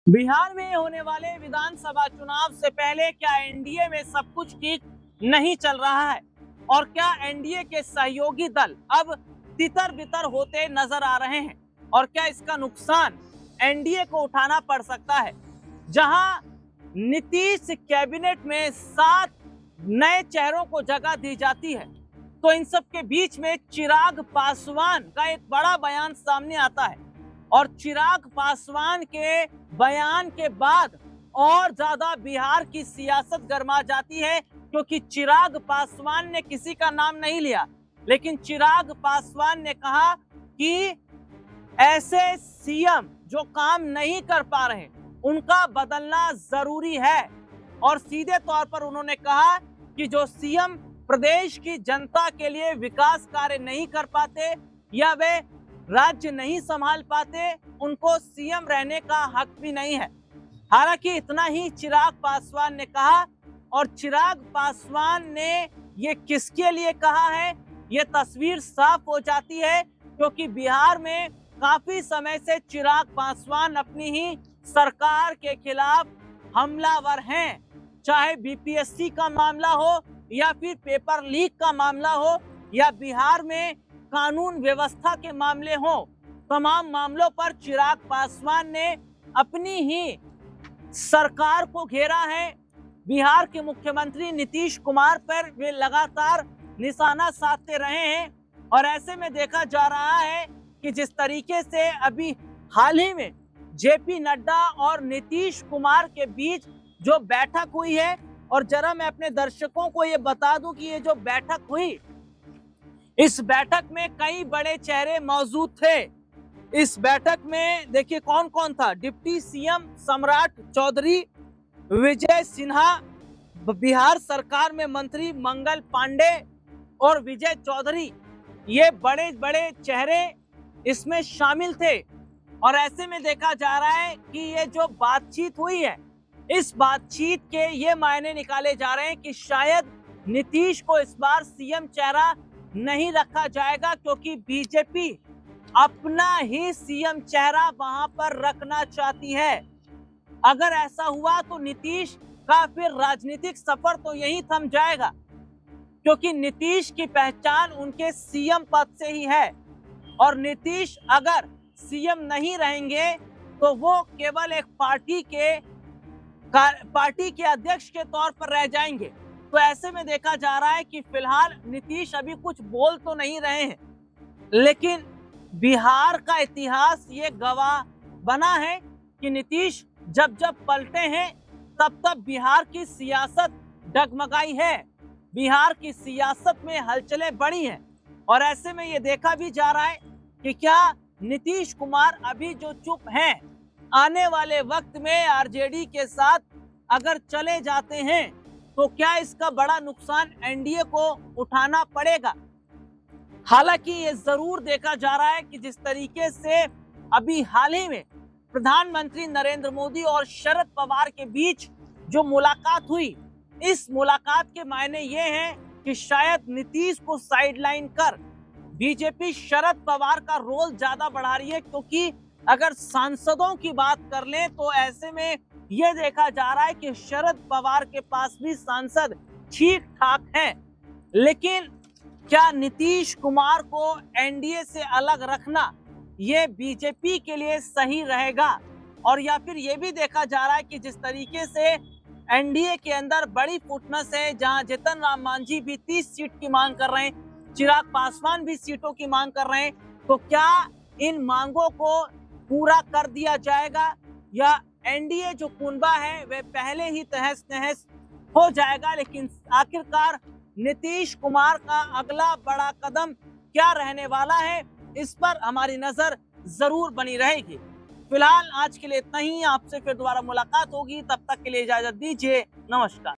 बिहार में होने वाले विधानसभा चुनाव से पहले क्या एनडीए में सब कुछ ठीक नहीं चल रहा है और क्या एनडीए के सहयोगी दल अब तितर बितर होते नजर आ रहे हैं और क्या इसका नुकसान एनडीए को उठाना पड़ सकता है। जहां नीतीश कैबिनेट में 7 नए चेहरों को जगह दी जाती है तो इन सब के बीच में चिराग पासवान का एक बड़ा बयान सामने आता है और चिराग पासवान के बयान के बाद और ज्यादा बिहार की सियासत गर्मा जाती है, क्योंकि चिराग पासवान ने किसी का नाम नहीं लिया, लेकिन चिराग पासवान ने कहा कि ऐसे सीएम जो काम नहीं कर पा रहे उनका बदलना जरूरी है। और सीधे तौर पर उन्होंने कहा कि जो सीएम प्रदेश की जनता के लिए विकास कार्य नहीं कर पाते या वे राज्य नहीं संभाल पाते, उनको सीएम रहने का हक भी नहीं है। हालांकि इतना ही चिराग पासवान ने कहा, और चिराग पासवान ने ये किसके लिए कहा है ये तस्वीर साफ हो जाती है, क्योंकि बिहार में काफी समय से चिराग पासवान अपनी ही सरकार के खिलाफ हमलावर हैं। चाहे बीपीएससी का मामला हो या फिर पेपर लीक का मामला हो या बिहार में कानून व्यवस्था के मामले हो, तमाम मामलों पर चिराग पासवान ने अपनी ही सरकार को घेरा है। बिहार के मुख्यमंत्री नीतीश कुमार पर वे लगातार निशाना साधते रहे हैं और ऐसे में देखा जा रहा है कि जिस तरीके से अभी हाल ही में जेपी नड्डा और नीतीश कुमार के बीच जो बैठक हुई है, और जरा मैं अपने दर्शकों को ये बता दूं कि ये जो बैठक हुई, इस बैठक में कई बड़े चेहरे मौजूद थे। इस बैठक में देखिए कौन कौन था। डिप्टी सीएम सम्राट चौधरी, विजय सिन्हा, बिहार सरकार में मंत्री मंगल पांडे और विजय चौधरी, ये बड़े बड़े चेहरे इसमें शामिल थे। और ऐसे में देखा जा रहा है कि ये जो बातचीत हुई है, इस बातचीत के ये मायने निकाले जा रहे हैं कि शायद नीतीश को इस बार सीएम चेहरा नहीं रखा जाएगा, क्योंकि बीजेपी अपना ही सीएम चेहरा वहां पर रखना चाहती है। अगर ऐसा हुआ तो नीतीश का फिर राजनीतिक सफर तो यही थम जाएगा, क्योंकि नीतीश की पहचान उनके सीएम पद से ही है। और नीतीश अगर सीएम नहीं रहेंगे तो वो केवल एक पार्टी के अध्यक्ष के तौर पर रह जाएंगे। तो ऐसे में देखा जा रहा है कि फिलहाल नीतीश अभी कुछ बोल तो नहीं रहे हैं, लेकिन बिहार का इतिहास ये गवाह बना है कि नीतीश जब जब पलटे हैं तब तब बिहार की सियासत डगमगाई है, बिहार की सियासत में हलचलें बढ़ी हैं। और ऐसे में ये देखा भी जा रहा है कि क्या नीतीश कुमार अभी जो चुप हैं, आने वाले वक्त में आरजेडी के साथ अगर चले जाते हैं तो क्या इसका बड़ा नुकसान एनडीए को उठाना पड़ेगा। हालांकि ये जरूर देखा जा रहा है कि जिस तरीके से अभी हाल ही में प्रधानमंत्री नरेंद्र मोदी और शरद पवार के बीच जो मुलाकात हुई, इस मुलाकात के मायने ये हैं कि शायद नीतीश को साइडलाइन कर बीजेपी शरद पवार का रोल ज्यादा बढ़ा रही है। क्योंकि अगर सांसदों की बात कर लें तो ऐसे में यह देखा जा रहा है कि शरद पवार के पास भी सांसद ठीक ठाक हैं, लेकिन क्या नीतीश कुमार को एनडीए से अलग रखना ये बीजेपी के लिए सही रहेगा। और या फिर ये भी देखा जा रहा है कि जिस तरीके से एनडीए के अंदर बड़ी फुटनेस है, जहां जीतन राम मांझी भी 30 सीट की मांग कर रहे हैं, चिराग पासवान भी सीटों की मांग कर रहे हैं, तो क्या इन मांगों को पूरा कर दिया जाएगा या एनडीए जो कुनबा है वह पहले ही तहस नहस हो जाएगा। लेकिन आखिरकार नीतीश कुमार का अगला बड़ा कदम क्या रहने वाला है, इस पर हमारी नजर जरूर बनी रहेगी। फिलहाल आज के लिए इतना ही, आपसे फिर दोबारा मुलाकात होगी, तब तक के लिए इजाजत दीजिए, नमस्कार।